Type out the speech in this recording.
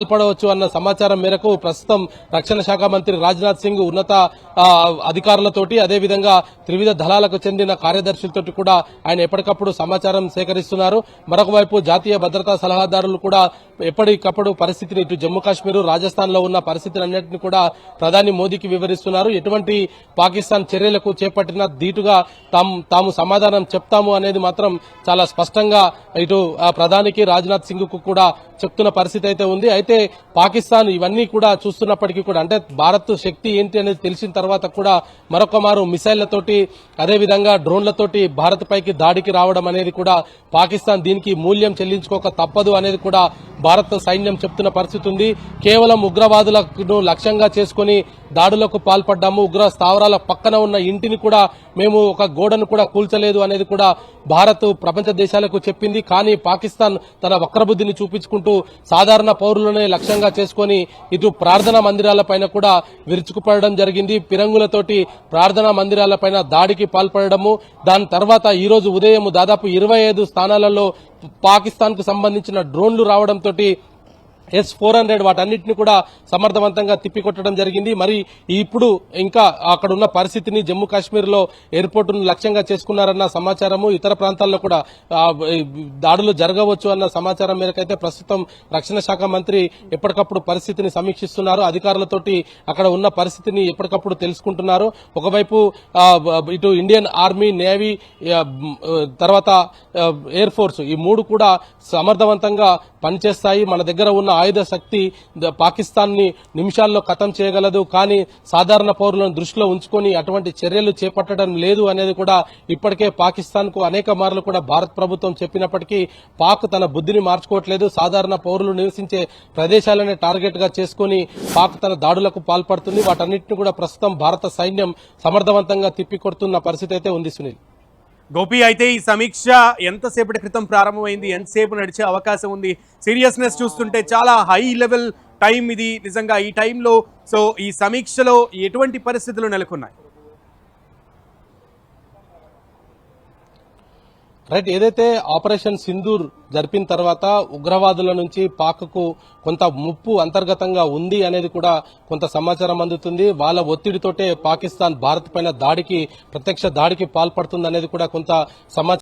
పాల్పడవచ్చు అన్న సమాచారం మేరకు ప్రస్తుతం రక్షణ శాఖ మంత్రి రాజ్నాథ్ సింగ్ ఉన్నత అధికారులతోటి అదేవిధంగా త్రివిధ దళాలకు చెందిన కార్యదర్శులతోటి కూడా ఆయన ఎప్పటికప్పుడు సమాచారం సేకరిస్తున్నారు. మరొక వైపు జాతీయ భద్రతా సలహాదారులు కూడా ఎప్పటికప్పుడు పరిస్థితిని ఇటు జమ్మూ కాశ్మీర్ రాజస్థాన్ లో ఉన్న పరిస్థితులన్నింటినీ కూడా ప్రధాని మోదీకి వివరిస్తున్నారు. ఎటువంటి పాకిస్తాన్ చర్యలకు చేపట్టినా ధీటుగా తాము సమాధానం చెప్తాము అనేది మాత్రం చాలా స్పష్టంగా ఇటు ప్రధానికి రాజ్నాథ్ సింగ్ కు కూడా చెప్తున్న పరిస్థితి అయితే ఉంది. అయితే పాకిస్తాన్ ఇవన్నీ కూడా చూస్తున్నప్పటికీ కూడా అంటే భారత్ శక్తి ఏంటి అనేది తెలిసిన తర్వాత కూడా మరొక మారు మిసైళ్లతోటి అదేవిధంగా డ్రోన్లతోటి భారత్ పైకి దాడికి రావడం అనేది కూడా పాకిస్తాన్ దీనికి మూల్యం చెల్లించుకోక తప్పదు అనేది కూడా భారత సైన్యం చెప్తున్న పరిస్థితి ఉంది. కేవలం ఉగ్రవాదులను లక్ష్యంగా చేసుకుని దాడులకు పాల్పడ్డాము, ఉగ్ర స్థావరాల పక్కన ఉన్న ఇంటిని కూడా మేము ఒక గోడను కూడా కూల్చలేదు అనేది కూడా భారత్ ప్రపంచ దేశాలకు చెప్పింది. కానీ పాకిస్తాన్ తన వక్రబుద్ధిని చూపించుకుంటూ సాధారణ పౌరులనే లక్ష్యంగా చేసుకుని ఇటు ప్రార్థనా మందిరాలపైన కూడా విరుచుకుపడడం జరిగింది. పిరంగులతోటి ప్రార్థనా మందిరాలపైన దాడికి పాల్పడము, దాని తర్వాత ఈ రోజు ఉదయం దాదాపు 25 స్థానాలలో పాకిస్తాన్ కు సంబంధించిన డ్రోన్లు రావడంతో S-400 వాటన్నిటిని కూడా సమర్థవంతంగా తిప్పికొట్టడం జరిగింది. మరి ఇప్పుడు ఇంకా అక్కడ ఉన్న పరిస్థితిని జమ్మూ కాశ్మీర్ లో ఎయిర్పోర్ట్ ను లక్ష్యంగా చేసుకున్నారన్న సమాచారము, ఇతర ప్రాంతాల్లో కూడా దాడులు జరగవచ్చు అన్న సమాచారం మేరకైతే ప్రస్తుతం రక్షణ శాఖ మంత్రి ఎప్పటికప్పుడు పరిస్థితిని సమీక్షిస్తున్నారు. అధికారులతోటి అక్కడ ఉన్న పరిస్థితిని ఎప్పటికప్పుడు తెలుసుకుంటున్నారు. ఒకవైపు ఇటు ఇండియన్ ఆర్మీ, నేవీ, తర్వాత ఎయిర్ ఫోర్స్ ఈ మూడు కూడా సమర్థవంతంగా పనిచేస్తాయి. మన దగ్గర ఉన్న ఆయుధ శక్తి పాకిస్తాన్ ని నిమిషాల్లో ఖతం చేయగలదు. కానీ సాధారణ పౌరులను దృష్టిలో ఉంచుకొని అటువంటి చర్యలు చేపట్టడం లేదు అనేది కూడా ఇప్పటికే పాకిస్తాన్ కు అనేక మార్లు కూడా భారత ప్రభుత్వం చెప్పినప్పటికీ పాక్ తన బుద్ధిని మార్చుకోవట్లేదు. సాధారణ పౌరులు నివసించే ప్రదేశాలనే టార్గెట్ గా చేసుకుని పాక్ తన దాడులకు పాల్పడుతుంది. వాటన్నిటిని కూడా ప్రస్తుతం భారత సైన్యం సమర్థవంతంగా తిప్పికొడుతున్న పరిస్థితి అయితే ఉంది. సునీల్, గోపి, అయితే ఈ సమీక్ష ఎంతసేపటి క్రితం ప్రారంభమైంది, ఎంతసేపు నడిచే అవకాశం ఉంది? సీరియస్నెస్ చూస్తుంటే చాలా హై లెవెల్ టైం ఇది. నిజంగా ఈ టైంలో ఈ సమీక్షలో ఎటువంటి పరిస్థితులు నెలకొన్నాయి? రైట్, ఏదైతే ఆపరేషన్ సింధూర్ జరిపిన తర్వాత ఉగ్రవాదుల నుంచి పాక్ కు కొంత ముప్పు అంతర్గతంగా ఉంది అనేది కూడా కొంత సమాచారం అందుతుంది. వాళ్ళ ఒత్తిడితోటే పాకిస్తాన్ భారత్ పైన ప్రత్యక్ష దాడికి పాల్పడుతుంది అనేది కూడా కొంత సమాచారం